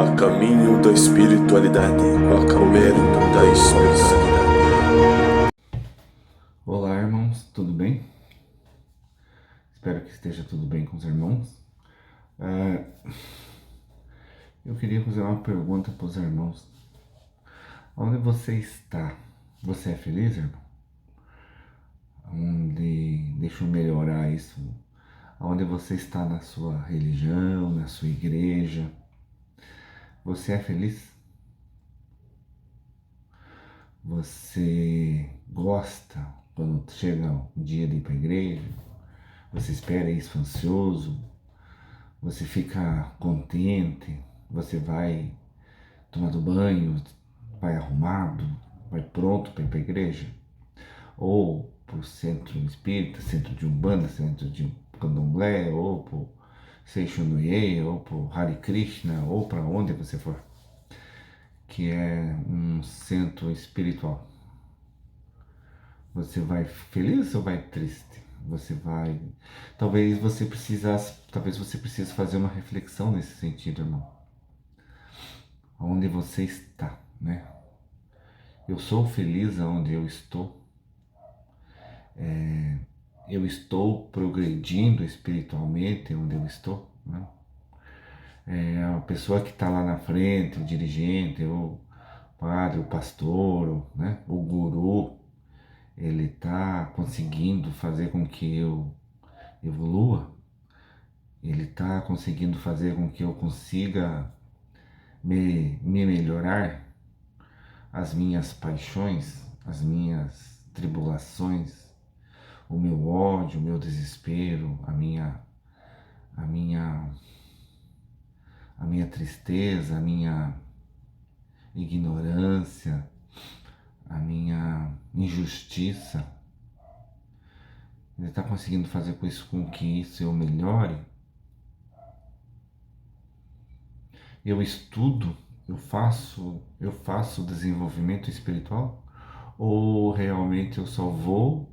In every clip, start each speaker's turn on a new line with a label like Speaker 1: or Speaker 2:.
Speaker 1: A caminho da espiritualidade, a caminho da espiritualidade.
Speaker 2: Olá, irmãos, tudo bem? Espero que esteja tudo bem com os irmãos. Eu queria fazer uma pergunta para os irmãos. Onde você está? Você é feliz, irmão? Deixa eu melhorar isso. Onde você está na sua religião, na sua igreja? Você é feliz? Você gosta quando chega o dia de ir para a igreja? Você espera isso ansioso? Você fica contente? Você vai tomando banho, vai arrumado, vai pronto para ir para a igreja? Ou para o centro espírita, centro de Umbanda, centro de Candomblé, ou para o Seixonoye, ou para o Hare Krishna, ou para onde você for, que é um centro espiritual. Você vai feliz ou vai triste? Você vai... Talvez você precise fazer uma reflexão nesse sentido, irmão. Onde você está, né? Eu sou feliz onde eu estou? Eu estou progredindo espiritualmente onde eu estou, né? A pessoa que está lá na frente, o dirigente, o padre, o pastor, né? O guru, ele está conseguindo fazer com que eu evolua? Ele está conseguindo fazer com que eu consiga me melhorar? As minhas paixões, as minhas tribulações, o meu ódio, o meu desespero, a minha, a minha tristeza, a minha ignorância, a minha injustiça. Ele está conseguindo fazer com que isso eu melhore? Eu estudo, eu faço desenvolvimento espiritual? Ou realmente eu só vou,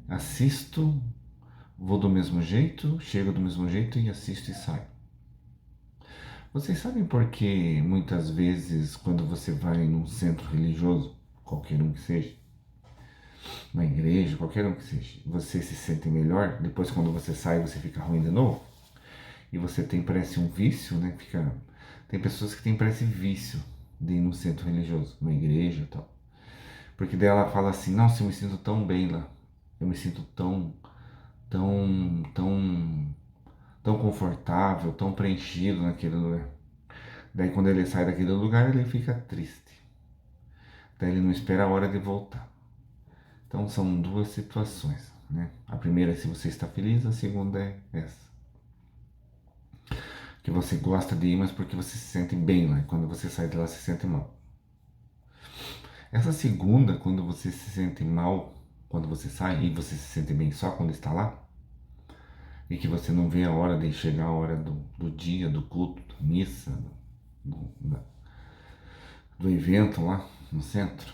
Speaker 2: assisto, vou do mesmo jeito, chego do mesmo jeito e assisto e saio? Vocês sabem por que muitas vezes quando você vai num centro religioso, qualquer um que seja, uma igreja, qualquer um que seja, você se sente melhor, depois quando você sai você fica ruim de novo? E você parece um vício, né? Tem pessoas que têm parece vício de ir num centro religioso, uma igreja e tal. Porque daí ela fala assim, nossa, eu me sinto tão bem lá. Eu me sinto tão, tão, tão confortável, tão preenchido naquele lugar. Daí quando ele sai daquele lugar, ele fica triste. Daí ele não espera a hora de voltar. Então são duas situações, né? A primeira é se você está feliz, a segunda é essa. Que você gosta de ir, mas porque você se sente bem lá. E quando você sai de lá, se sente mal. Essa segunda, quando você se sente mal, quando você sai e você se sente bem só quando está lá, e que você não vê a hora de chegar a hora do dia, do culto, da missa, do, do evento lá no centro.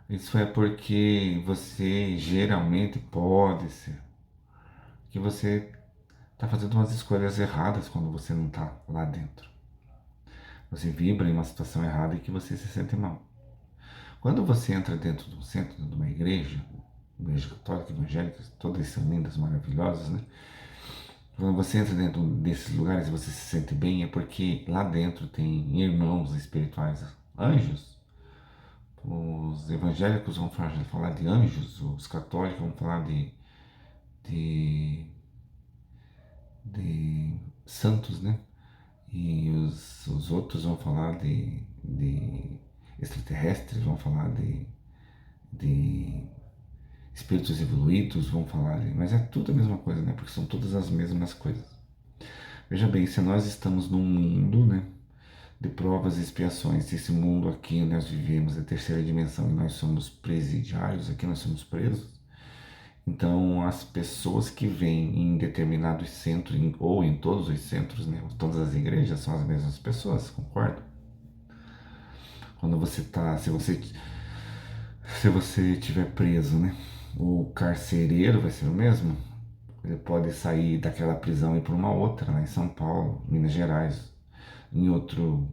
Speaker 2: Isso é porque você geralmente pode ser que você está fazendo umas escolhas erradas quando você não está lá dentro. Você vibra em uma situação errada e que você se sente mal. Quando você entra dentro do centro de uma igreja católica, evangélica, todas são lindas, maravilhosas, né? Quando você entra dentro desses lugares e você se sente bem, é porque lá dentro tem irmãos espirituais, anjos. Os evangélicos vão falar de anjos, os católicos vão falar de, de santos, né? E os outros vão falar de extraterrestres, vão falar de espíritos evoluídos, vão falar mas é tudo a mesma coisa, né? Porque são todas as mesmas coisas. Veja bem, se nós estamos num mundo, né, de provas e expiações, se esse mundo aqui nós vivemos é terceira dimensão e nós somos presidiários, aqui nós somos presos, então as pessoas que vêm em determinados centros, ou em todos os centros, né, todas as igrejas são as mesmas pessoas, concorda? Quando você tá, se você estiver preso, né, o carcereiro vai ser o mesmo. Ele pode sair daquela prisão e ir para uma outra, lá em São Paulo, Minas Gerais, em outro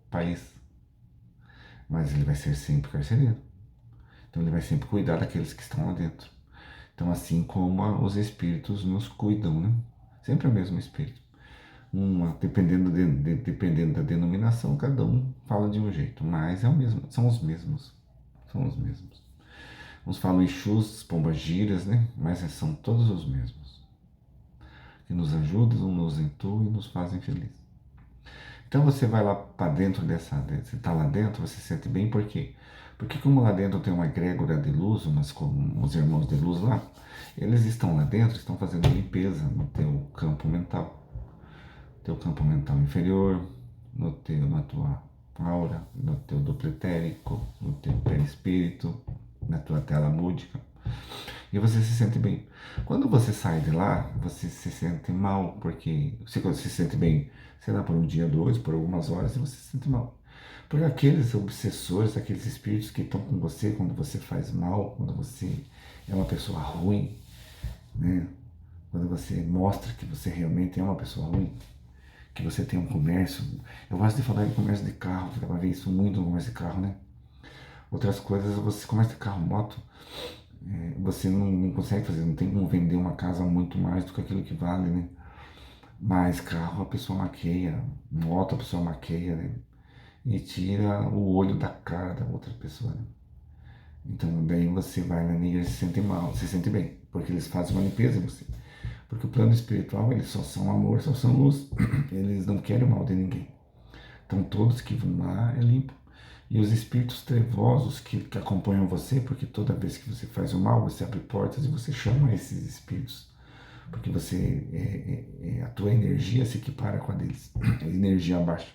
Speaker 2: país, mas ele vai ser sempre carcereiro. Então ele vai sempre cuidar daqueles que estão lá dentro. Então assim como os espíritos nos cuidam, né? Sempre é o mesmo espírito. Dependendo da denominação, cada um fala de um jeito, mas é o mesmo, são os mesmos. São os mesmos. Uns falam Exus, pombagiras, né? Mas são todos os mesmos. Que nos ajudam, nos intuem e nos fazem felizes. Então você vai lá para dentro você está lá dentro, você se sente bem, por quê? Porque como lá dentro tem uma egrégora de luz, como os irmãos de luz lá, eles estão lá dentro, estão fazendo limpeza no teu campo mental. Teu campo mental inferior, na tua aura, no teu duplo etérico, no teu perispírito, na tua tela múdica. E você se sente bem. Quando você sai de lá, você se sente mal, porque quando você se sente bem, sei lá, por um dia, dois, por algumas horas, e você se sente mal. Porque aqueles obsessores, aqueles espíritos que estão com você quando você faz mal, quando você é uma pessoa ruim, né? Quando você mostra que você realmente é uma pessoa ruim, que você tem um comércio. Eu gosto de falar em comércio de carro, que dá pra ver isso muito no comércio de carro, né? Outras coisas, você comércio de carro, moto, você não consegue fazer, não tem como vender uma casa muito mais do que aquilo que vale, né? Mas carro a pessoa maqueia, moto a pessoa maqueia, né? E tira o olho da cara da outra pessoa, né? Então daí você vai na igreja e se sente mal, se sente bem, porque eles fazem uma limpeza em você. Porque o plano espiritual, eles só são amor, só são luz. Eles não querem o mal de ninguém. Então todos que vão lá é limpo. E os espíritos trevosos que acompanham você, porque toda vez que você faz o mal, você abre portas e você chama esses espíritos. Porque a tua energia se equipara com a deles. A energia baixa.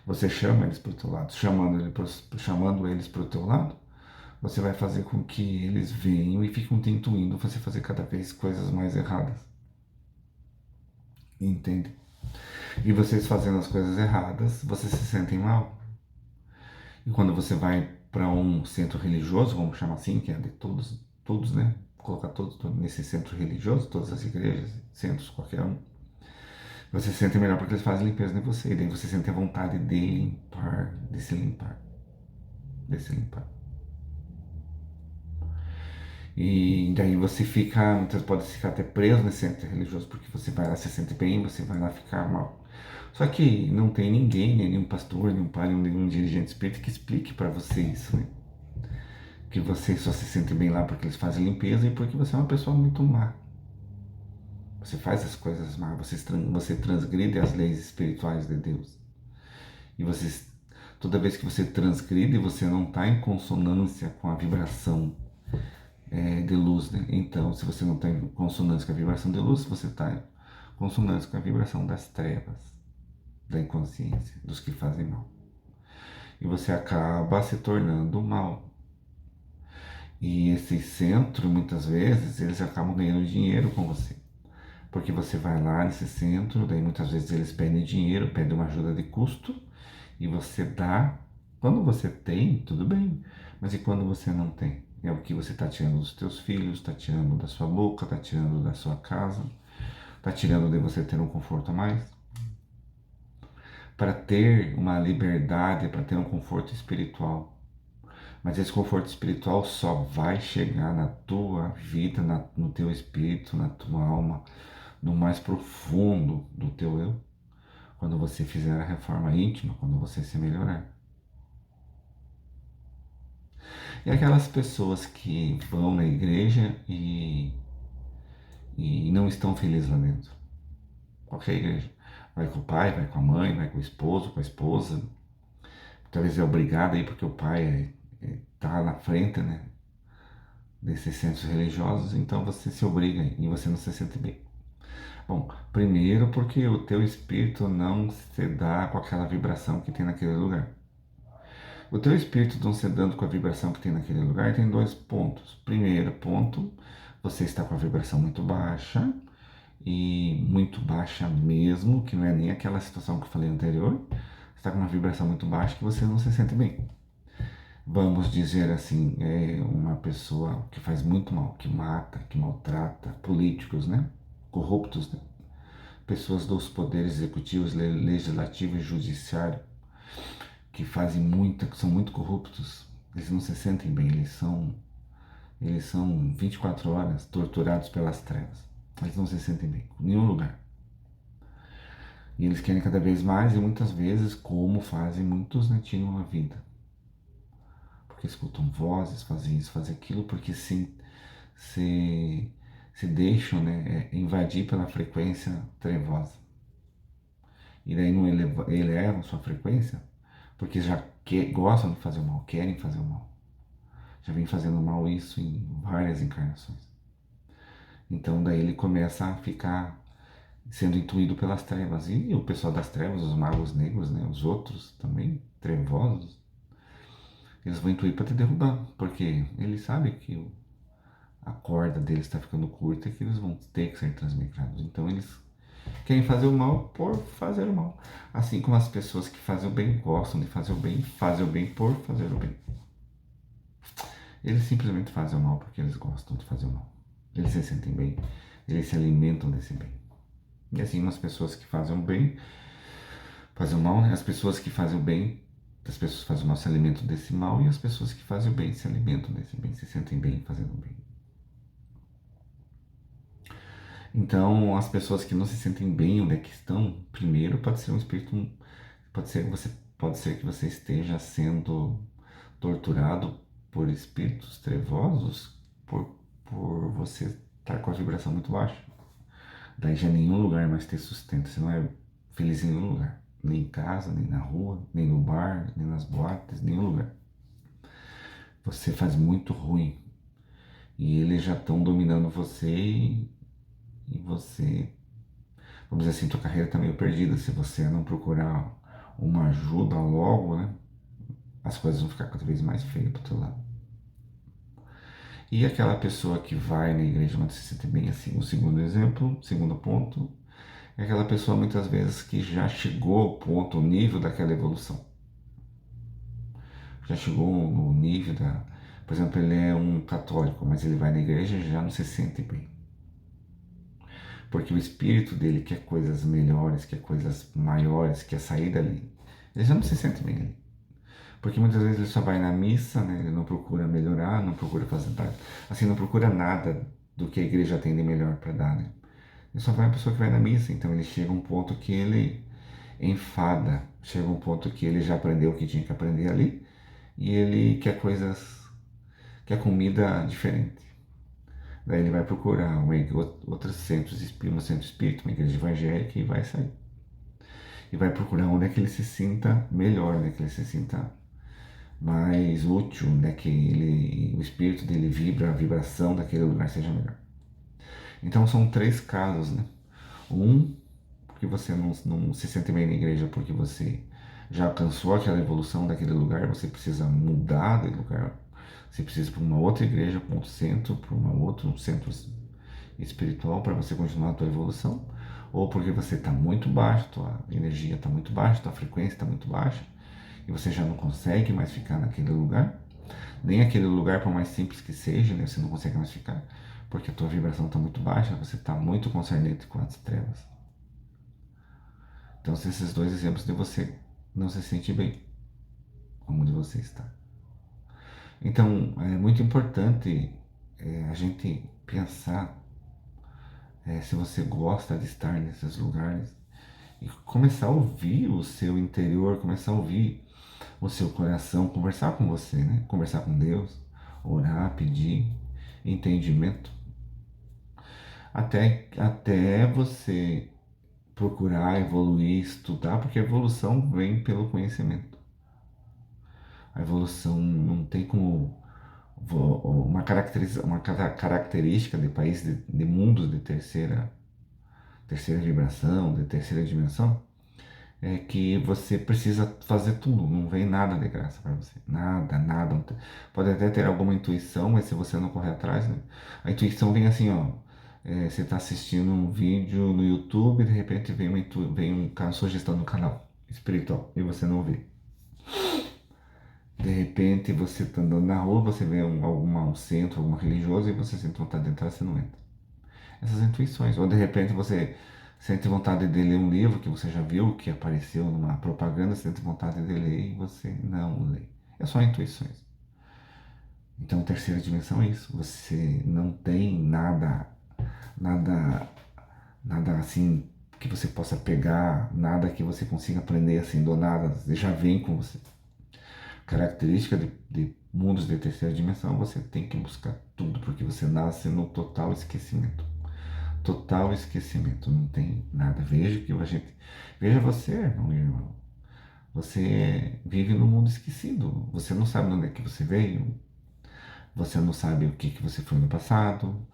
Speaker 2: Você chama eles para o teu lado. Chamando eles para o teu lado, você vai fazer com que eles venham e fiquem te intuindo você fazer cada vez coisas mais erradas. Entende? E vocês fazendo as coisas erradas, vocês se sentem mal. E quando você vai para um centro religioso, vamos chamar assim, que é de todos, né? Colocar todos nesse centro religioso, todas as igrejas, centros, qualquer um. Você se sente melhor porque eles fazem limpeza em você. E daí você sente a vontade de limpar, de se limpar. De se limpar. E daí você fica, muitas pode ficar até preso nesse centro religioso, porque você vai lá, se sente bem, você vai lá ficar mal. Só que não tem ninguém, né, nenhum pastor, nenhum pai, nenhum dirigente espírita que explique para você isso, né? Que você só se sente bem lá porque eles fazem limpeza e porque você é uma pessoa muito má. Você faz as coisas má, você transgride as leis espirituais de Deus. E toda vez que você transgride, você não está em consonância com a vibração de luz, né? Então, se você não está em consonância com a vibração de luz, você está em consonância com a vibração das trevas, da inconsciência, dos que fazem mal. E você acaba se tornando mal. E esse centro, muitas vezes, eles acabam ganhando dinheiro com você. Porque você vai lá nesse centro, daí muitas vezes eles pedem dinheiro, pedem uma ajuda de custo, e você dá. Quando você tem, tudo bem. Mas e quando você não tem? É o que você está tirando dos teus filhos, está tirando da sua boca, está tirando da sua casa, está tirando de você ter um conforto a mais. Para ter uma liberdade, para ter um conforto espiritual. Mas esse conforto espiritual só vai chegar na tua vida, no teu espírito, na tua alma, no mais profundo do teu eu, quando você fizer a reforma íntima, quando você se melhorar. E aquelas pessoas que vão na igreja e não estão felizes lá dentro. Qualquer igreja. Vai com o pai, vai com a mãe, vai com o esposo, com a esposa. Talvez é obrigado aí porque o pai tá na frente, né? Desses centros religiosos, então você se obriga e você não se sente bem. Bom, primeiro porque o teu espírito não se dá com aquela vibração que tem naquele lugar. O teu espírito não se dando com a vibração que tem naquele lugar tem dois pontos. Primeiro ponto, você está com a vibração muito baixa, e muito baixa mesmo, que não é nem aquela situação que eu falei anterior. Você está com uma vibração muito baixa que você não se sente bem. Vamos dizer assim, é uma pessoa que faz muito mal, que mata, que maltrata, políticos, né? Corruptos, né? pessoas dos poderes executivos, legislativo e judiciário, que fazem muita, que são muito corruptos, eles não se sentem bem, eles são 24 horas torturados pelas trevas. Eles não se sentem bem em nenhum lugar. E eles querem cada vez mais, e muitas vezes, como fazem muitos, né, tiram a vida. Porque escutam vozes, fazem isso, fazem aquilo, porque se deixam, né, invadir pela frequência trevosa. E daí não elevam sua frequência, porque já gostam de fazer o mal, querem fazer o mal. Já vem fazendo mal isso em várias encarnações. Então daí ele começa a ficar sendo intuído pelas trevas. E o pessoal das trevas, os magos negros, né, os outros também, trevosos, eles vão intuir para te derrubar, porque eles sabem que a corda deles está ficando curta e que eles vão ter que ser transmigrados. Então eles querem fazer o mal por fazer o mal. Assim como as pessoas que fazem o bem gostam de fazer o bem, fazem o bem por fazer o bem. Eles simplesmente fazem o mal porque eles gostam de fazer o mal. Eles se sentem bem, eles se alimentam desse bem. E assim, umas pessoas que fazem o bem, fazem o mal, né? As pessoas que fazem o bem, as pessoas que fazem o mal se alimentam desse mal, e as pessoas que fazem o bem se alimentam desse bem, se sentem bem fazendo o bem. Então, as pessoas que não se sentem bem onde é que estão, primeiro pode ser um espírito, pode ser que você esteja sendo torturado por espíritos trevosos por você estar com a vibração muito baixa. Daí já nenhum lugar mais ter sustento, você não é feliz em nenhum lugar. Nem em casa, nem na rua, nem no bar, nem nas boates, nenhum lugar. Você faz muito ruim. E eles já estão dominando você e você, vamos dizer assim, tua carreira está meio perdida. Se você não procurar uma ajuda logo, né? As coisas vão ficar cada vez mais feias pro teu lado. E aquela pessoa que vai na igreja mas se sente bem assim, o segundo exemplo, segundo ponto, é aquela pessoa muitas vezes que já chegou ao ponto, o nível daquela evolução. Já chegou no nível da... Por exemplo, ele é um católico, mas ele vai na igreja e já não se sente bem. Porque o espírito dele quer coisas melhores, quer coisas maiores, quer sair dali. Ele já não se sente bem ali. Porque muitas vezes ele só vai na missa, né? Ele não procura melhorar, não procura fazer nada. Assim, não procura nada do que a igreja tem de melhor para dar, né? Ele só vai uma pessoa que vai na missa, então ele chega a um ponto que ele enfada, chega a um ponto que ele já aprendeu o que tinha que aprender ali e ele quer comida diferente. Daí ele vai procurar outros centros espíritas, um centro espírita, uma igreja evangélica e vai sair. E vai procurar onde é que ele se sinta melhor, onde é que ele se sinta mais útil, né? Que o espírito dele vibra, a vibração daquele lugar seja melhor. Então são três casos, né? Um, porque você não se sente bem na igreja porque você já alcançou aquela evolução daquele lugar, você precisa mudar de lugar, você precisa ir para uma outra igreja, para um outro centro, para um outro centro espiritual para você continuar a tua evolução, ou porque você está muito baixo, tua energia está muito baixa, tua frequência está muito baixa, e você já não consegue mais ficar naquele lugar, nem aquele lugar, por mais simples que seja, né, você não consegue mais ficar, porque a tua vibração está muito baixa, você está muito concernente com as trevas. Então, são esses dois exemplos de você não se sentir bem, onde você está. Então, é muito importante a gente pensar se você gosta de estar nesses lugares e começar a ouvir o seu interior, começar a ouvir o seu coração, conversar com você, né? Conversar com Deus, orar, pedir entendimento, até você procurar evoluir, estudar, porque a evolução vem pelo conhecimento. A evolução não tem como uma característica de países de mundos de terceira vibração, de terceira dimensão, é que você precisa fazer tudo, não vem nada de graça para você, nada, nada. Pode até ter alguma intuição, mas se você não correr atrás, né? A intuição vem assim, ó, você está assistindo um vídeo no YouTube e de repente vem uma sugestão no canal espiritual e você não vê. De repente você está andando na rua, você vê um centro, alguma religioso e você sente vontade de entrar, você não entra. Essas intuições. Ou de repente você Sente vontade de ler um livro que você já viu, que apareceu numa propaganda, sente vontade de ler e você não lê. É só intuições. Então, terceira dimensão é isso. Você não tem nada, nada assim que você possa pegar, nada que você consiga aprender assim do nada. Já vem com você. Característica de mundos de terceira dimensão, você tem que buscar tudo, porque você nasce no total esquecimento. Total esquecimento, não tem nada. Veja você, irmão e irmã. Você vive num mundo esquecido. Você não sabe de onde é que você veio. Você não sabe o que você foi no passado.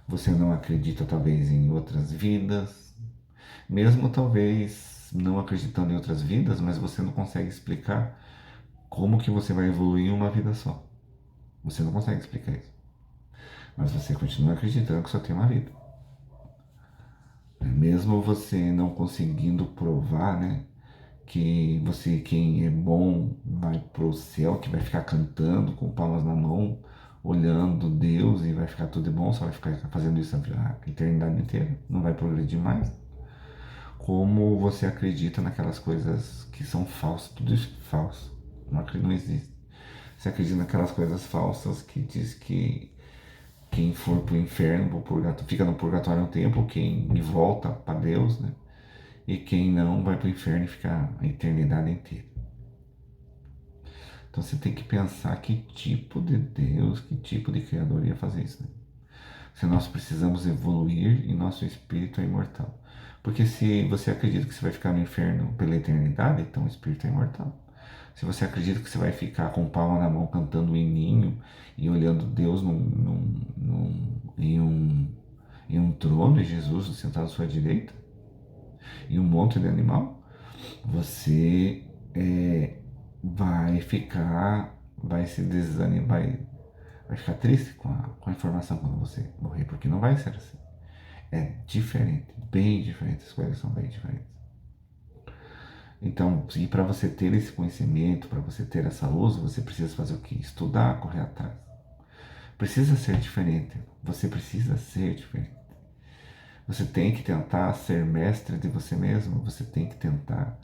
Speaker 2: Você não acredita talvez em outras vidas. Mesmo talvez não acreditando em outras vidas, mas você não consegue explicar como que você vai evoluir em uma vida só. Você não consegue explicar isso. Mas você continua acreditando que só tem uma vida. Mesmo você não conseguindo provar, né, que você, quem é bom, vai pro céu, que vai ficar cantando com palmas na mão, olhando Deus e vai ficar tudo bom, só vai ficar fazendo isso a eternidade inteira, não vai progredir mais. Como você acredita naquelas coisas que são falsas, tudo isso é falso, não existe. Você acredita naquelas coisas falsas que diz que quem for pro inferno, pro purgatório, fica no purgatório um tempo, quem volta para Deus, né? E quem não vai pro inferno e fica a eternidade inteira. Então você tem que pensar que tipo de Deus, que tipo de Criador ia fazer isso, né? Se nós precisamos evoluir e nosso espírito é imortal. Porque se você acredita que você vai ficar no inferno pela eternidade, então o espírito é imortal. Se você acredita que você vai ficar com palma na mão cantando um hininho e olhando Deus em um trono e Jesus sentado à sua direita e um monte de animal, você vai se desanimar, vai ficar triste com a informação quando você morrer, porque não vai ser assim. É diferente, bem diferente, as coisas são bem diferentes. Então, e para você ter esse conhecimento, para você ter essa luz, você precisa fazer o quê? Estudar, correr atrás. Precisa ser diferente. Você precisa ser diferente. Você tem que tentar ser mestre de você mesmo. Você tem que tentar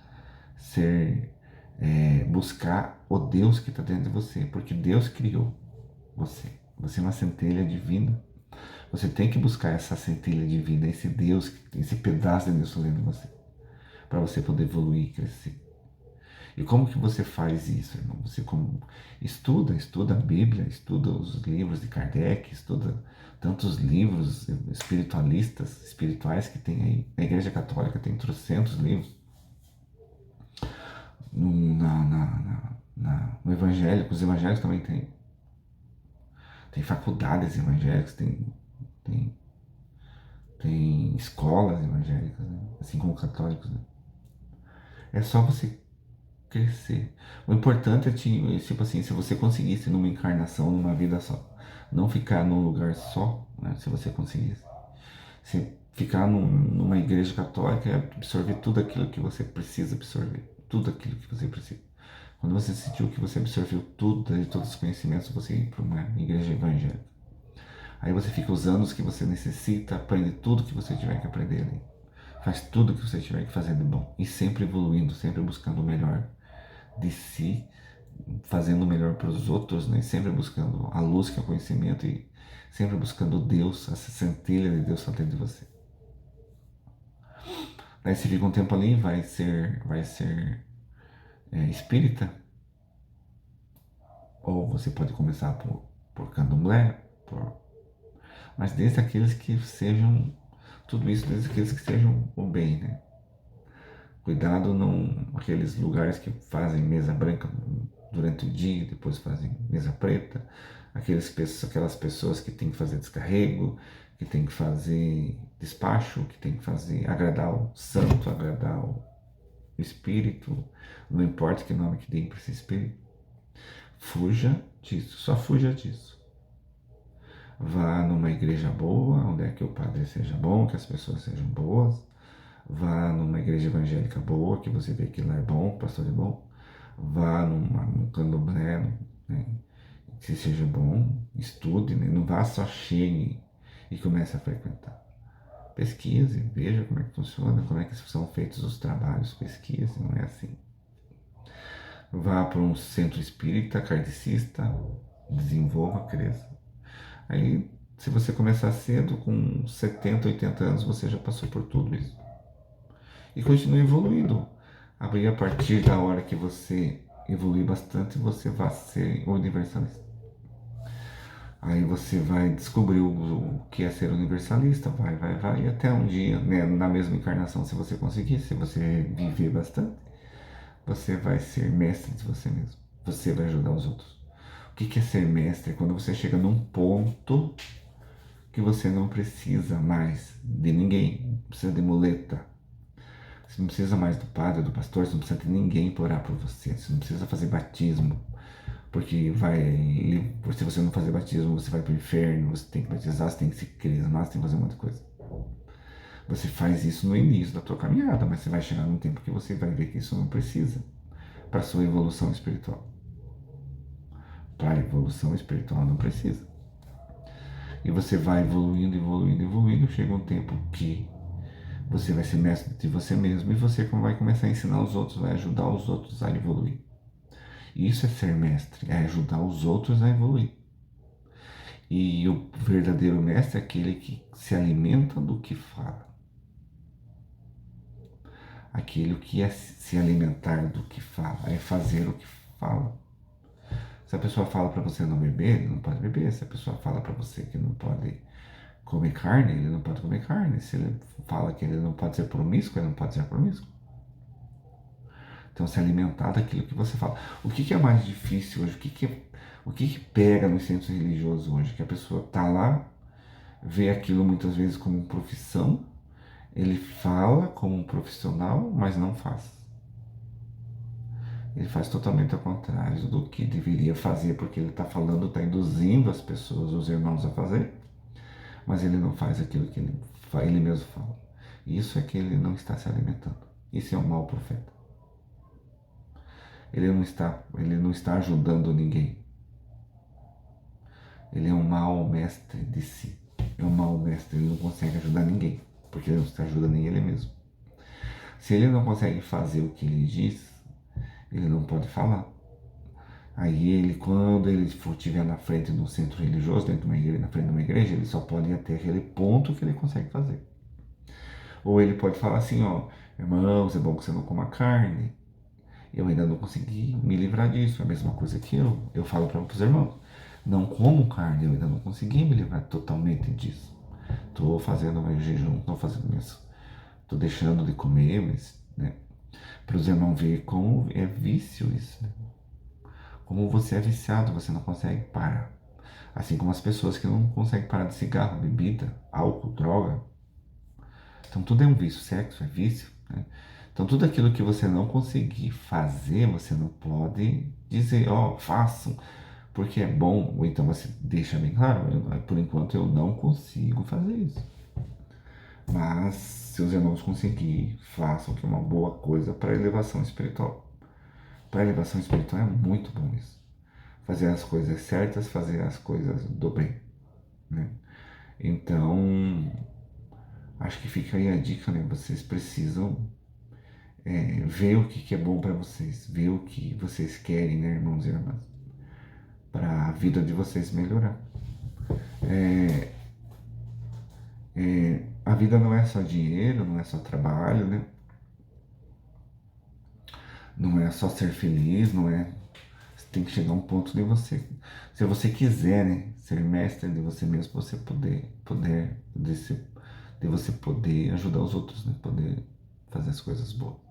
Speaker 2: buscar o Deus que está dentro de você, porque Deus criou você. Você é uma centelha divina. Você tem que buscar essa centelha divina, esse Deus, esse pedaço de Deus dentro de você, para você poder evoluir e crescer. E como que você faz isso, irmão? Você estuda a Bíblia, estuda os livros de Kardec, estuda tantos livros espirituais que tem aí. A Igreja Católica tem trocentos livros. No evangélico, os evangélicos também tem. Tem faculdades evangélicas, tem escolas evangélicas, né? Assim como católicos, né? É só você crescer. O importante é, tipo assim, se você conseguisse numa encarnação, numa vida só, não ficar num lugar só, né? Se você conseguisse. Se ficar numa igreja católica é absorver tudo aquilo que você precisa absorver. Tudo aquilo que você precisa. Quando você sentiu que você absorveu tudo, todos os conhecimentos, você ir para uma igreja evangélica. Aí você fica os anos que você necessita, aprende tudo que você tiver que aprender ali. Faz tudo que você tiver que fazer de bom. E sempre evoluindo, sempre buscando o melhor de si, fazendo o melhor para os outros, né? Sempre buscando a luz que é o conhecimento e sempre buscando Deus, essa centelha de Deus dentro de você. Daí você fica um tempo ali, vai ser espírita, ou você pode começar por candomblé, mas desde aqueles que sejam, tudo isso desde aqueles que sejam o bem, né? Cuidado aqueles lugares que fazem mesa branca durante o dia, depois fazem mesa preta, aquelas pessoas que têm que fazer descarrego, que tem que fazer despacho, que tem que fazer agradar o santo, agradar o espírito, não importa que nome que deem para esse espírito. Fuja disso, só fuja disso. Vá numa igreja boa, onde é que o padre seja bom, que as pessoas sejam boas. Vá numa igreja evangélica boa, que você vê que lá é bom, o pastor é bom. Vá num candomblé, né, que seja bom, estude, né? Não vá só chegue e comece a frequentar. Pesquise, veja como é que funciona, como é que são feitos os trabalhos, pesquise, não é assim. Vá para um centro espírita, kardecista, desenvolva, cresça. Aí, se você começar cedo, com 70, 80 anos, você já passou por tudo isso. E continue evoluindo. Aí, a partir da hora que você evoluir bastante, você vai ser universalista. Aí você vai descobrir o que é ser universalista, vai, e até um dia, né, na mesma encarnação, se você conseguir, se você viver bastante, você vai ser mestre de você mesmo. Você vai ajudar os outros. O que é ser mestre? É quando você chega num ponto que você não precisa mais de ninguém, não precisa de muleta. Você não precisa mais do padre, do pastor, você não precisa de ninguém para orar por você. Você não precisa fazer batismo, porque se você não fazer batismo, você vai para o inferno, você tem que batizar, você tem que se crismar, você tem que fazer um monte de coisa. Você faz isso no início da tua caminhada, mas você vai chegar num tempo que você vai ver que isso não precisa para a sua evolução espiritual. Para a evolução espiritual não precisa. E você vai evoluindo, evoluindo, evoluindo, chega um tempo que você vai ser mestre de você mesmo e você vai começar a ensinar os outros, vai ajudar os outros a evoluir. Isso é ser mestre, é ajudar os outros a evoluir. E o verdadeiro mestre é aquele que se alimenta do que fala. Aquele que é se alimentar do que fala, é fazer o que fala. Se a pessoa fala para você não beber, ele não pode beber. Se a pessoa fala para você que não pode comer carne, ele não pode comer carne. Se ele fala que ele não pode ser promíscuo, ele não pode ser promíscuo. Então, se alimentar daquilo que você fala. O que é mais difícil hoje? O que pega nos centros religiosos hoje? Que a pessoa está lá, vê aquilo muitas vezes como profissão, ele fala como um profissional, mas não faz. Ele faz totalmente ao contrário do que deveria fazer, porque ele está falando, está induzindo as pessoas, os irmãos a fazer, mas ele não faz aquilo que ele mesmo fala. Isso é que ele não está se alimentando. Isso é um mau profeta. Ele não está ajudando ninguém. Ele é um mau mestre de si. É um mau mestre, ele não consegue ajudar ninguém, porque ele não se ajuda nem ele mesmo. Se ele não consegue fazer o que ele diz, ele não pode falar. Aí ele, quando ele estiver na frente de um centro religioso, dentro de uma igreja, na frente de uma igreja, ele só pode ir até aquele ponto que ele consegue fazer. Ou ele pode falar assim, ó, irmãos, é bom que você não coma carne. Eu ainda não consegui me livrar disso. É a mesma coisa que eu falo para os irmãos. Não como carne, eu ainda não consegui me livrar totalmente disso. Estou fazendo meu jejum, estou fazendo isso. Estou deixando de comer, mas, né? Para os irmãos verem como é vício isso, né? Como você é viciado, você não consegue parar. Assim como as pessoas que não conseguem parar de cigarro, bebida, álcool, droga. Então tudo é um vício, sexo é vício, né? Então tudo aquilo que você não conseguir fazer, você não pode dizer, ó, façam, porque é bom. Ou então você deixa bem claro, por enquanto eu não consigo fazer isso. Mas se os irmãos conseguirem, façam, que é uma boa coisa para a elevação espiritual. Para a elevação espiritual é muito bom isso. Fazer as coisas certas, fazer as coisas do bem, né? Então, acho que fica aí a dica, né? Vocês precisam ver o que é bom para vocês, ver o que vocês querem, né, irmãos e irmãs, para a vida de vocês melhorar. A vida não é só dinheiro, não é só trabalho, né? Não é só ser feliz, não é. Você tem que chegar a um ponto de você, se você quiser, né, ser mestre de você mesmo, você de você poder ajudar os outros, né, poder fazer as coisas boas.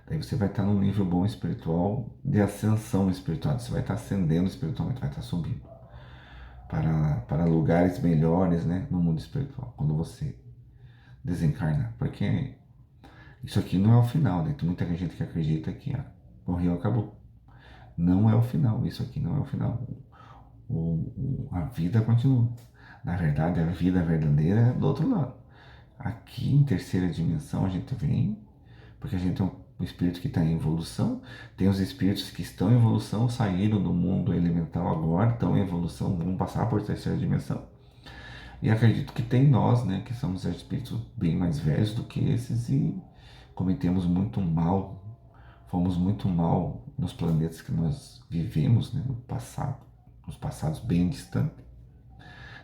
Speaker 2: Daí você vai estar num nível bom espiritual, de ascensão espiritual, você vai estar ascendendo espiritualmente, vai estar subindo para lugares melhores, né, no mundo espiritual, quando você desencarnar, porque isso aqui não é o final, né? Tem muita gente que acredita que morreu, acabou. Não é o final, isso aqui não é o final. A vida continua. Na verdade, a vida verdadeira é do outro lado. Aqui em terceira dimensão a gente vem, porque a gente é um espírito que está em evolução. Tem os espíritos que estão em evolução, saíram do mundo elemental agora, estão em evolução, vão passar por terceira dimensão. E acredito que tem nós, né, que somos espíritos bem mais velhos do que esses e cometemos muito mal, fomos muito mal nos planetas que nós vivemos, né, no passado, nos passados bem distantes,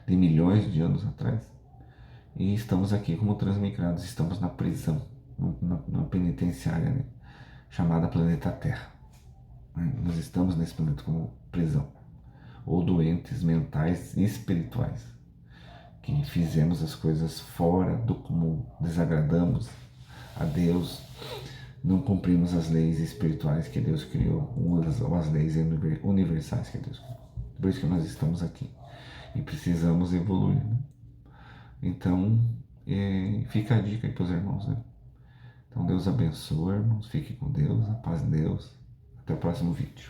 Speaker 2: de milhões de anos atrás. E estamos aqui como transmigrados, estamos na prisão, na penitenciária, né, chamada planeta Terra. Nós estamos nesse planeta como prisão, ou doentes mentais e espirituais, que fizemos as coisas fora do comum, desagradamos a Deus, não cumprimos as leis espirituais que Deus criou, ou as leis universais que Deus criou. Por isso que nós estamos aqui e precisamos evoluir, né? Então, fica a dica aí para os irmãos, né? Então, Deus abençoe, irmãos, fique com Deus, a paz de Deus. Até o próximo vídeo.